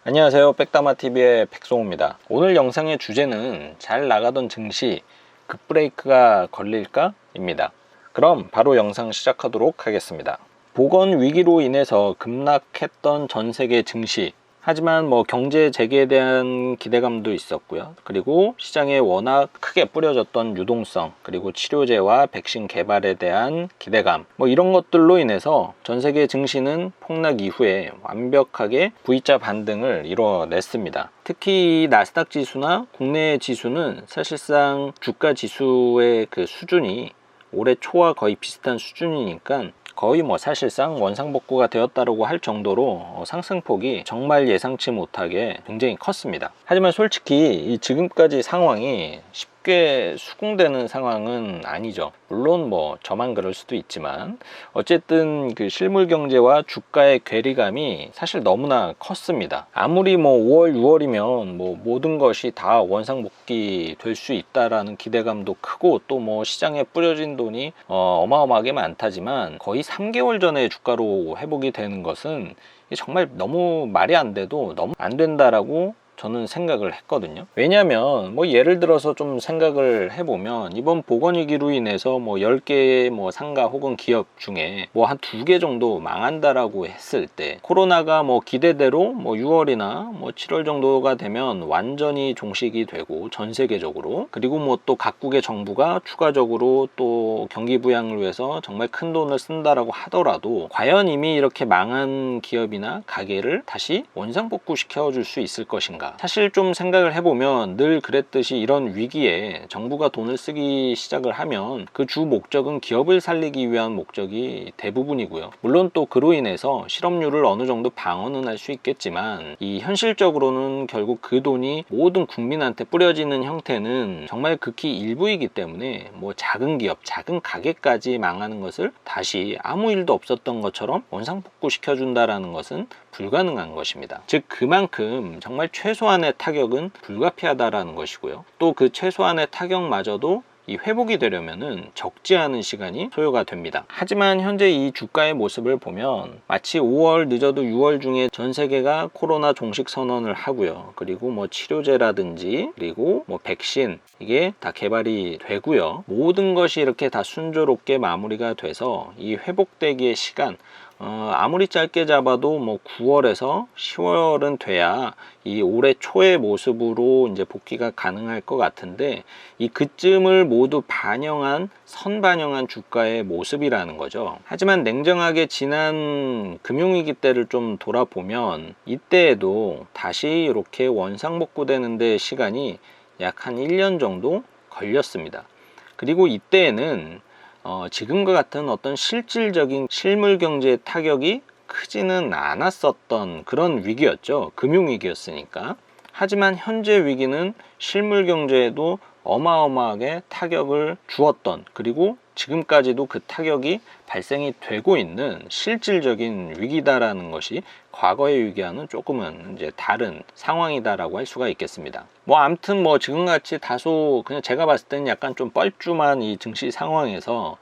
안녕하세요, 백다마TV의 백송호입니다. 오늘 영상의 주제는 잘 나가던 증시 급브레이크가 걸릴까? 입니다. 그럼 바로 영상 시작하도록 하겠습니다. 보건 위기로 인해서 급락했던 전 세계 증시, 하지만 경제 재개에 대한 기대감도 있었고요. 그리고 시장에 워낙 크게 뿌려졌던 유동성, 그리고 치료제와 백신 개발에 대한 기대감, 이런 것들로 인해서 전 세계 증시는 폭락 이후에 완벽하게 V자 반등을 이뤄냈습니다. 특히 이 나스닥 지수나 국내 지수는 사실상 주가 지수의 그 수준이 올해 초와 거의 비슷한 수준이니까 거의 사실상 원상복구가 되었다고 할 정도로 상승폭이 정말 예상치 못하게 굉장히 컸습니다. 하지만 솔직히 이 지금까지 상황이 쉽게 수긍되는 상황은 아니죠. 물론 저만 그럴 수도 있지만 어쨌든 그 실물 경제와 주가의 괴리감이 사실 너무나 컸습니다. 아무리 5월 6월이면 모든 것이 다 원상복귀 될 수 있다라는 기대감도 크고 또 시장에 뿌려진 돈이 어마어마하게 많다지만 거의 3개월 전에 주가로 회복이 되는 것은 정말 너무 말이 안 돼도 너무 안 된다라고 저는 생각을 했거든요. 왜냐하면 예를 들어서 좀 생각을 해보면 이번 보건위기로 인해서 10개의 상가 혹은 기업 중에 한 2개 정도 망한다라고 했을 때 코로나가 기대대로 6월이나 7월 정도가 되면 완전히 종식이 되고 전 세계적으로, 그리고 또 각국의 정부가 추가적으로 또 경기 부양을 위해서 정말 큰 돈을 쓴다라고 하더라도 과연 이미 이렇게 망한 기업이나 가게를 다시 원상복구 시켜줄 수 있을 것인가? 사실 좀 생각을 해보면 늘 그랬듯이 이런 위기에 정부가 돈을 쓰기 시작을 하면 그 주 목적은 기업을 살리기 위한 목적이 대부분이고요. 물론 또 그로 인해서 실업률을 어느 정도 방어는 할 수 있겠지만 이 현실적으로는 결국 그 돈이 모든 국민한테 뿌려지는 형태는 정말 극히 일부이기 때문에 작은 기업, 작은 가게까지 망하는 것을 다시 아무 일도 없었던 것처럼 원상복구 시켜준다라는 것은 불가능한 것입니다. 즉 그만큼 정말 최소한의 타격은 불가피하다라는 것이고요. 또 그 최소한의 타격마저도 이 회복이 되려면은 적지 않은 시간이 소요가 됩니다. 하지만 현재 이 주가의 모습을 보면 마치 5월 늦어도 6월 중에 전 세계가 코로나 종식 선언을 하고요. 그리고 치료제라든지 그리고 백신, 이게 다 개발이 되고요. 모든 것이 이렇게 다 순조롭게 마무리가 돼서 이 회복되기의 시간, 아무리 짧게 잡아도 9월에서 10월은 돼야 이 올해 초의 모습으로 이제 복귀가 가능할 것 같은데, 이 그쯤을 모두 선반영한 주가의 모습이라는 거죠. 하지만 냉정하게 지난 금융위기 때를 좀 돌아보면 이때에도 다시 이렇게 원상복구되는 데 시간이 약 한 1년 정도 걸렸습니다. 그리고 이때에는 지금과 같은 어떤 실질적인 실물 경제의 타격이 크지는 않았었던 그런 위기였죠. 금융위기였으니까. 하지만 현재 위기는 실물 경제에도 어마어마하게 타격을 주었던, 그리고 지금까지도 그 타격이 발생이 되고 있는 실질적인 위기다라는 것이 과거의 위기와는 조금은 이제 다른 상황이다라고 할 수가 있겠습니다. 아무튼 지금같이 다소 그냥 제가 봤을 때는 약간 좀 뻘쭘한 이 증시 상황에서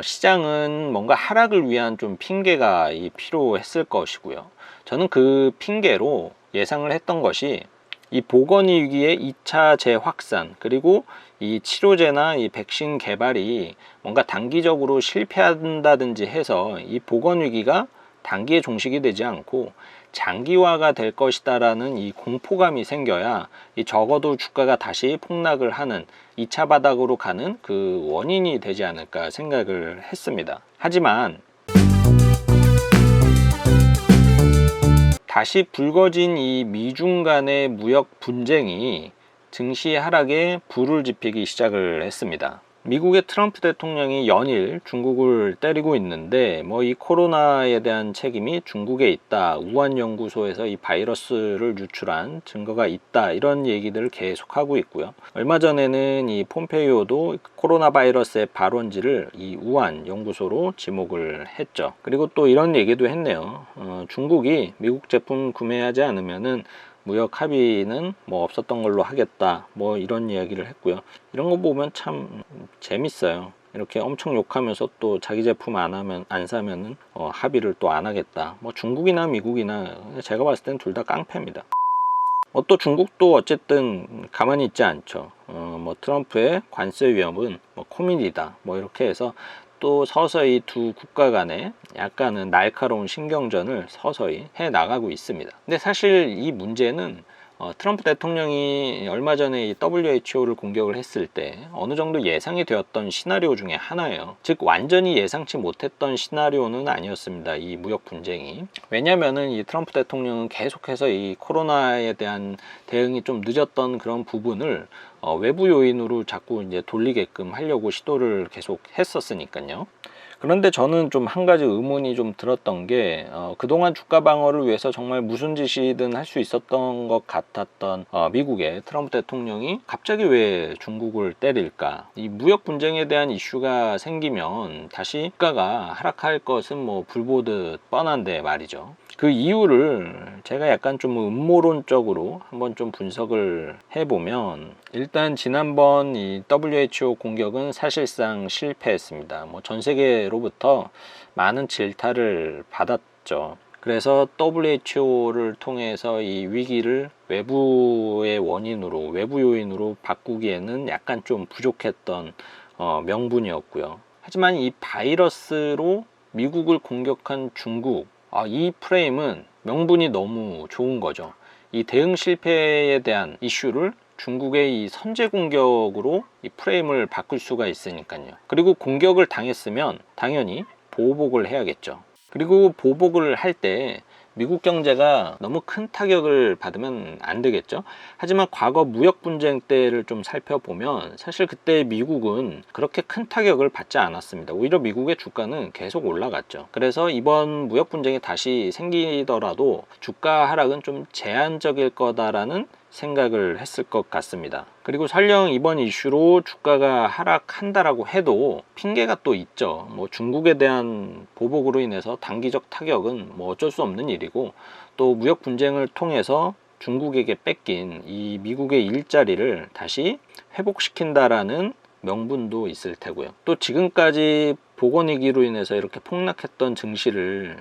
시장은 뭔가 하락을 위한 좀 핑계가 필요했을 것이고요. 저는 그 핑계로 예상을 했던 것이 이 보건위기의 2차 재확산, 그리고 이 치료제나 이 백신 개발이 뭔가 단기적으로 실패한다든지 해서 이 보건위기가 단기에 종식이 되지 않고 장기화가 될 것이다라는 이 공포감이 생겨야 적어도 주가가 다시 폭락을 하는 2차 바닥으로 가는 그 원인이 되지 않을까 생각을 했습니다. 하지만 다시 불거진 이 미중 간의 무역 분쟁이 증시 하락에 불을 지피기 시작을 했습니다. 미국의 트럼프 대통령이 연일 중국을 때리고 있는데 이 코로나에 대한 책임이 중국에 있다, 우한 연구소에서 이 바이러스를 유출한 증거가 있다, 이런 얘기들을 계속하고 있고요. 얼마 전에는 이 폼페이오도 코로나 바이러스의 발원지를 이 우한 연구소로 지목을 했죠. 그리고 또 이런 얘기도 했네요. 중국이 미국 제품 구매하지 않으면은 무역 합의는 없었던 걸로 하겠다, 이런 이야기를 했고요. 이런 거 보면 참 재밌어요. 이렇게 엄청 욕하면서 또 자기 제품 안 사면은 합의를 또 안 하겠다. 중국이나 미국이나 제가 봤을 땐 둘 다 깡패입니다. 또 중국도 어쨌든 가만히 있지 않죠. 뭐 트럼프의 관세 위협은 뭐 코미디다 뭐 이렇게 해서 또 서서히 두 국가 간에 약간은 날카로운 신경전을 서서히 해 나가고 있습니다. 근데 사실 이 문제는 트럼프 대통령이 얼마 전에 이 WHO를 공격을 했을 때 어느 정도 예상이 되었던 시나리오 중에 하나예요. 즉 완전히 예상치 못했던 시나리오는 아니었습니다. 이 무역 분쟁이. 왜냐면은 이 트럼프 대통령은 계속해서 이 코로나에 대한 대응이 좀 늦었던 그런 부분을 외부 요인으로 자꾸 이제 돌리게끔 하려고 시도를 계속 했었으니까요. 그런데 저는 좀 한 가지 의문이 좀 들었던 게 그동안 주가 방어를 위해서 정말 무슨 짓이든 할 수 있었던 것 같았던 미국의 트럼프 대통령이 갑자기 왜 중국을 때릴까? 이 무역 분쟁에 대한 이슈가 생기면 다시 주가가 하락할 것은 뭐 불보듯 뻔한데 말이죠. 그 이유를 제가 약간 좀 음모론적으로 한번 좀 분석을 해보면, 일단 지난번 이 WHO 공격은 사실상 실패했습니다. 뭐 전 세계로부터 많은 질타를 받았죠. 그래서 WHO를 통해서 이 위기를 외부의 원인으로, 외부 요인으로 바꾸기에는 약간 좀 부족했던 명분이었고요. 하지만 이 바이러스로 미국을 공격한 중국, 이 프레임은 명분이 너무 좋은 거죠. 이 대응 실패에 대한 이슈를 중국의 이 선제 공격으로 이 프레임을 바꿀 수가 있으니까요. 그리고 공격을 당했으면 당연히 보복을 해야겠죠. 그리고 보복을 할 때 미국 경제가 너무 큰 타격을 받으면 안 되겠죠. 하지만 과거 무역 분쟁 때를 좀 살펴보면 사실 그때 미국은 그렇게 큰 타격을 받지 않았습니다. 오히려 미국의 주가는 계속 올라갔죠. 그래서 이번 무역 분쟁이 다시 생기더라도 주가 하락은 좀 제한적일 거다라는 생각을 했을 것 같습니다. 그리고 설령 이번 이슈로 주가가 하락한다라고 해도 핑계가 또 있죠. 뭐 중국에 대한 보복으로 인해서 단기적 타격은 뭐 어쩔 수 없는 일이고, 또 무역 분쟁을 통해서 중국에게 뺏긴 이 미국의 일자리를 다시 회복시킨다라는 명분도 있을 테고요. 또 지금까지 보건위기로 인해서 이렇게 폭락했던 증시를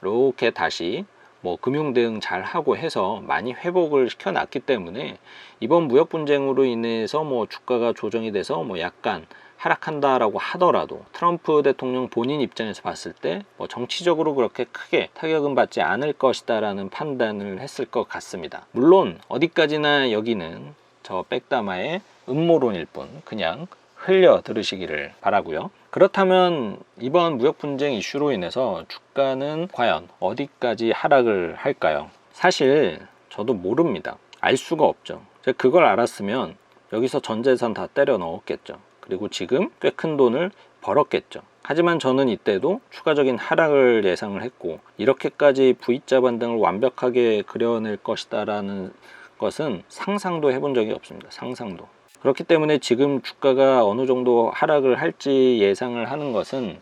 이렇게 다시 뭐 금융 대응 잘 하고 해서 많이 회복을 시켜놨기 때문에 이번 무역 분쟁으로 인해서 뭐 주가가 조정이 돼서 뭐 약간 하락한다라고 하더라도 트럼프 대통령 본인 입장에서 봤을 때 뭐 정치적으로 그렇게 크게 타격은 받지 않을 것이다라는 판단을 했을 것 같습니다. 물론 어디까지나 여기는 저 백다마의 음모론일 뿐 그냥 흘려 들으시기를 바라고요. 그렇다면 이번 무역 분쟁 이슈로 인해서 주가는 과연 어디까지 하락을 할까요? 사실 저도 모릅니다. 알 수가 없죠. 제가 그걸 알았으면 여기서 전 재산 다 때려 넣었겠죠. 그리고 지금 꽤 큰 돈을 벌었겠죠. 하지만 저는 이때도 추가적인 하락을 예상을 했고, 이렇게까지 V자 반등을 완벽하게 그려낼 것이다라는 것은 상상도 해본 적이 없습니다. 상상도. 그렇기 때문에 지금 주가가 어느 정도 하락을 할지 예상을 하는 것은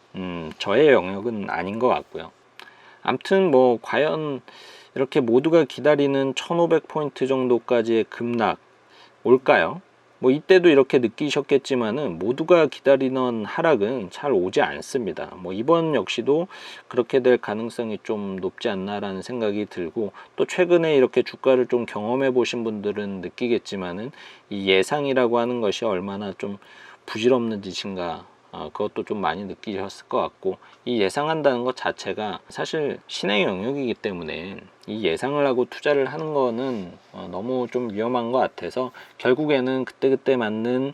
저의 영역은 아닌 것 같고요. 아무튼 뭐 과연 이렇게 모두가 기다리는 1500포인트 정도까지의 급락 올까요? 뭐 이때도 이렇게 느끼셨겠지만은 모두가 기다리는 하락은 잘 오지 않습니다. 뭐 이번 역시도 그렇게 될 가능성이 좀 높지 않나라는 생각이 들고, 또 최근에 이렇게 주가를 좀 경험해 보신 분들은 느끼겠지만은 이 예상이라고 하는 것이 얼마나 좀 부질없는 짓인가, 그것도 좀 많이 느끼셨을 것 같고, 이 예상한다는 것 자체가 사실 신의 영역이기 때문에 이 예상을 하고 투자를 하는 거는 너무 좀 위험한 것 같아서 결국에는 그때그때 맞는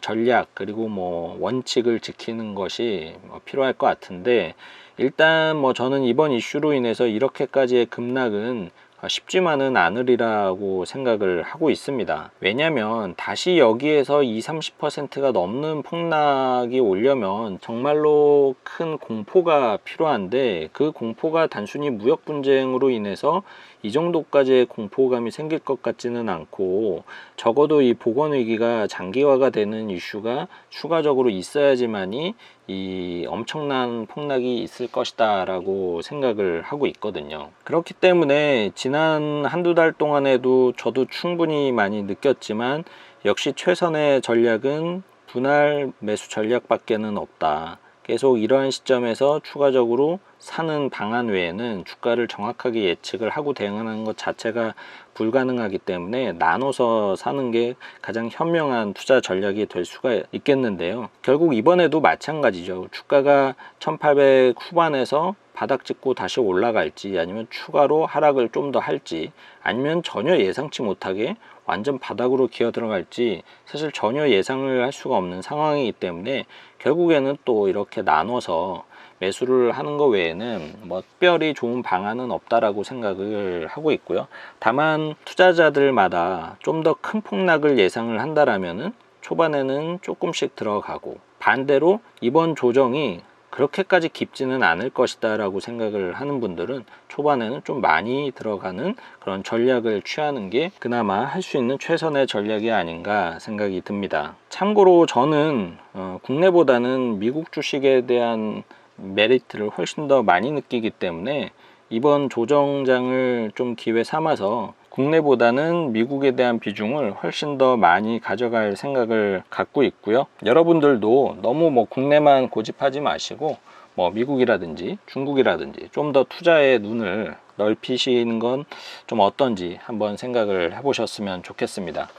전략 그리고 뭐 원칙을 지키는 것이 필요할 것 같은데, 일단 뭐 저는 이번 이슈로 인해서 이렇게까지의 급락은 쉽지만은 않으리라고 생각을 하고 있습니다. 왜냐면 다시 여기에서 20-30%가 넘는 폭락이 오려면 정말로 큰 공포가 필요한데, 그 공포가 단순히 무역 분쟁으로 인해서 이 정도까지의 공포감이 생길 것 같지는 않고, 적어도 이 보건 위기가 장기화가 되는 이슈가 추가적으로 있어야지만이 이 엄청난 폭락이 있을 것이다 라고 생각을 하고 있거든요. 그렇기 때문에 지난 한두 달 동안에도 저도 충분히 많이 느꼈지만, 역시 최선의 전략은 분할 매수 전략 밖에는 없다. 계속 이러한 시점에서 추가적으로 사는 방안 외에는 주가를 정확하게 예측을 하고 대응하는 것 자체가 불가능하기 때문에 나눠서 사는 게 가장 현명한 투자 전략이 될 수가 있겠는데요. 결국 이번에도 마찬가지죠. 주가가 1800 후반에서 바닥 찍고 다시 올라갈지, 아니면 추가로 하락을 좀 더 할지, 아니면 전혀 예상치 못하게 완전 바닥으로 기어 들어갈지 사실 전혀 예상을 할 수가 없는 상황이기 때문에 결국에는 또 이렇게 나눠서 매수를 하는 것 외에는 뭐 특별히 좋은 방안은 없다라고 생각을 하고 있고요. 다만 투자자들마다 좀 더 큰 폭락을 예상을 한다라면은 초반에는 조금씩 들어가고, 반대로 이번 조정이 그렇게까지 깊지는 않을 것이다 라고 생각을 하는 분들은 초반에는 좀 많이 들어가는 그런 전략을 취하는 게 그나마 할 수 있는 최선의 전략이 아닌가 생각이 듭니다. 참고로 저는 국내보다는 미국 주식에 대한 메리트를 훨씬 더 많이 느끼기 때문에 이번 조정장을 좀 기회 삼아서 국내보다는 미국에 대한 비중을 훨씬 더 많이 가져갈 생각을 갖고 있고요. 여러분들도 너무 뭐 국내만 고집하지 마시고 뭐 미국이라든지 중국이라든지 좀 더 투자의 눈을 넓히시는 건 좀 어떤지 한번 생각을 해보셨으면 좋겠습니다.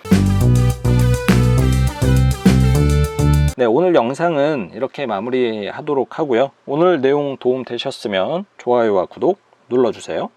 네, 오늘 영상은 이렇게 마무리하도록 하고요. 오늘 내용 도움 되셨으면 좋아요와 구독 눌러주세요.